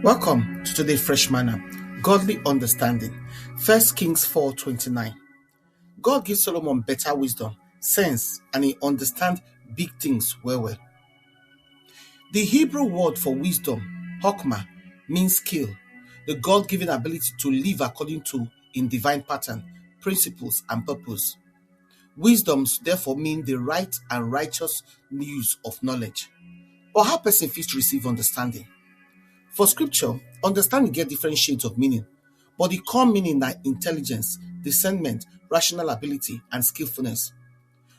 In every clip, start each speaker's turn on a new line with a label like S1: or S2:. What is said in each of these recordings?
S1: Welcome to today's Fresh Manna, Godly Understanding. 1 Kings 4:29. God gives Solomon better wisdom, sense, and he understands big things well. The Hebrew word for wisdom, hokmah, means skill, the God-given ability to live according to in divine pattern, principles, and purpose. Wisdom therefore means the right and righteous use of knowledge. But how person fit receive understanding? For scripture, understanding get different shades of meaning, but the core meaning na intelligence, discernment, rational ability, and skillfulness.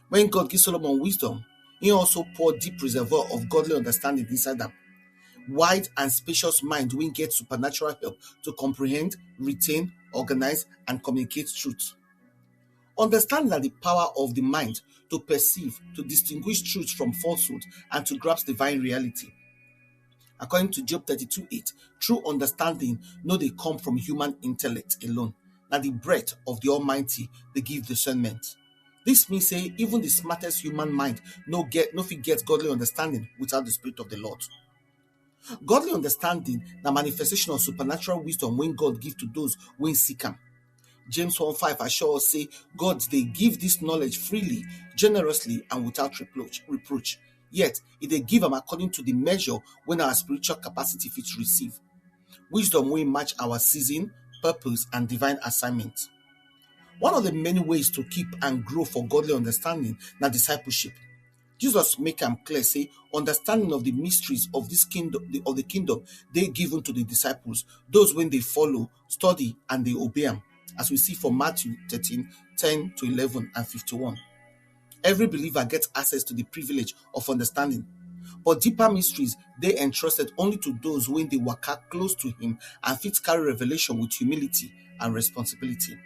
S1: When God gives Solomon wisdom, he also poured deep reservoir of godly understanding inside them. Wide and spacious mind wey get supernatural help to comprehend, retain, organize, and communicate truth. Understanding that the power of the mind to perceive, to distinguish truth from falsehood, and to grasp divine reality. According to Job 32:8, true understanding no dey come from human intellect alone. Na the breath of the Almighty dey give discernment. This means say even the smartest human mind no fit get godly understanding without the Spirit of the Lord. Godly understanding na manifestation of supernatural wisdom wey God give to those wey seek am. James 1:5 assure us say God dey give this knowledge freely, generously, and without reproach. Yet, e dey give am according to the measure when our spiritual capacity fit receive. Wisdom wey match our season, purpose, and divine assignment. One of the many ways to keep and grow for godly understanding na discipleship. Jesus make am clear say understanding of the mysteries of this kingdom dey given to the disciples, those when they follow, study, and they obey am, as we see from Matthew 13:10-11 and 51. Every believer gets access to the privilege of understanding, but deeper mysteries dey entrusted only to those when they waka close to him and fit carry revelation with humility and responsibility.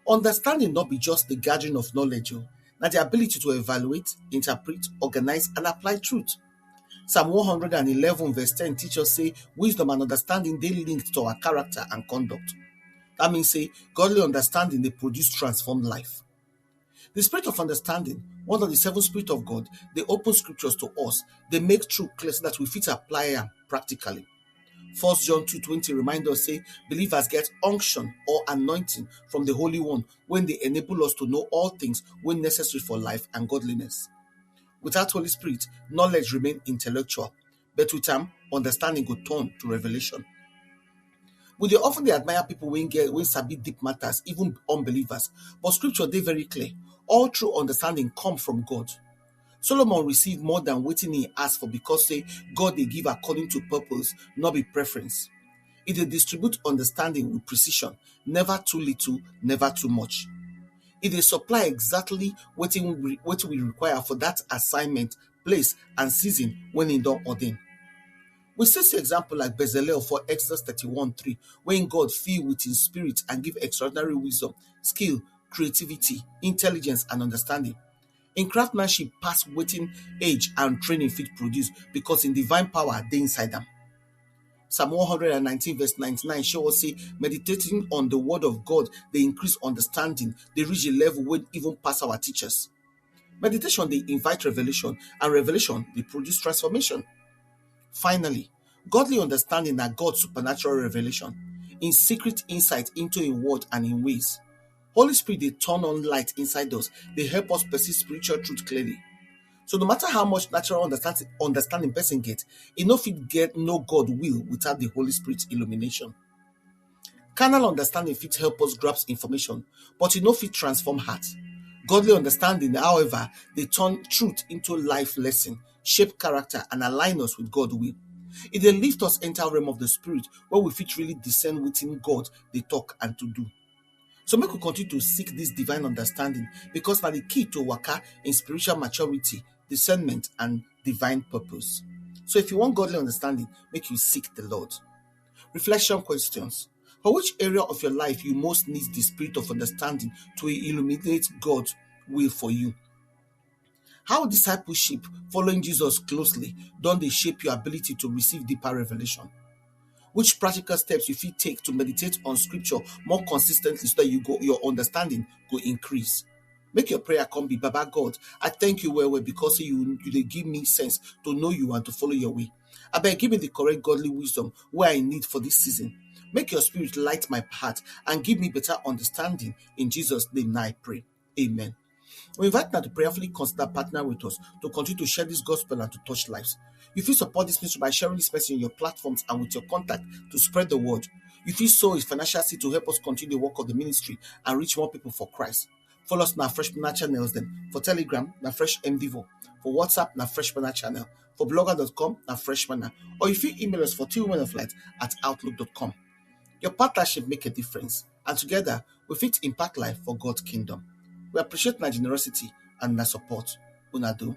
S1: Understanding not be just the gathering of knowledge, na the ability to evaluate, interpret, organize, and apply truth. Psalm 111:10 teach us say wisdom and understanding dey linked to our character and conduct. That means say godly understanding dey produce transformed life. The spirit of understanding, one of the seven spirits of God, they open scriptures to us. They make truth clear so that we fit apply them practically. 1 John 2:20 reminds us say believers get unction or anointing from the Holy One when they enable us to know all things when necessary for life and godliness. Without Holy Spirit, knowledge remains intellectual, but with time, understanding go turn to revelation. We dey often admire people when sabi deep matters, even unbelievers, but scripture dey very clear. All true understanding come from God. Solomon received more than wetin he asked for because say God dey give according to purpose, not be preference. He dey distribute understanding with precision, never too little, never too much. He dey supply exactly wetin we require for that assignment, place, and season when he don ordain. We still see example like Bezalel for Exodus 31:3, when God filled with his spirit and give extraordinary wisdom, skill, creativity, intelligence, and understanding. In craftsmanship pass wetin age and training fit produce because in divine power dey inside them. Psalm 119:99 show us say meditating on the word of God dey increase understanding, dey reach a level wey even pass our teachers. Meditation dey invite revelation, and revelation dey produce transformation. Finally, godly understanding na God's supernatural revelation, in secret insight into him word and in ways. Holy Spirit dey turn on light inside us, dey help us perceive spiritual truth clearly. So no matter how much natural understanding person get, e no fit get no God will without the Holy Spirit's illumination. Carnal understanding fit help us grasp information, but e no fit transform heart. Godly understanding, however, dey turn truth into life lesson, shape character, and align us with God's will. E dey lift us enter realm of the spirit where we fit really discern wetin God dey talk and to do. So make we continue to seek this divine understanding because na the key to waka in spiritual maturity, discernment, and divine purpose. So if you want godly understanding, make you seek the Lord. Reflection questions. For which area of your life you most need the spirit of understanding to illuminate God's will for you? How discipleship, following Jesus closely, don dey shape your ability to receive deeper revelation? Which practical steps you fit take to meditate on scripture more consistently so that your understanding go increase? Make your prayer come be, Baba God, I thank you well because you dey give me sense to know you and to follow your way. Abeg, give me the correct godly wisdom wey I need for this season. Make your spirit light my path and give me better understanding. In Jesus' name now I pray. Amen. We invite now to prayerfully consider partner with us to continue to share this gospel and to touch lives. You feel support this ministry by sharing this message in your platforms and with your contact to spread the word. You feel sow a financial seed to help us continue the work of the ministry and reach more people for Christ. Follow us on our Fresh Manna channels then. For Telegram, na Fresh MVivo. For WhatsApp, na Fresh Manna channel. For blogger.com, na Fresh Manna. Or if you email us for twowomenoflight@outlook.com. Your partnership make a difference, and together we fit impact life for God's kingdom. We appreciate my generosity and my support. Una do.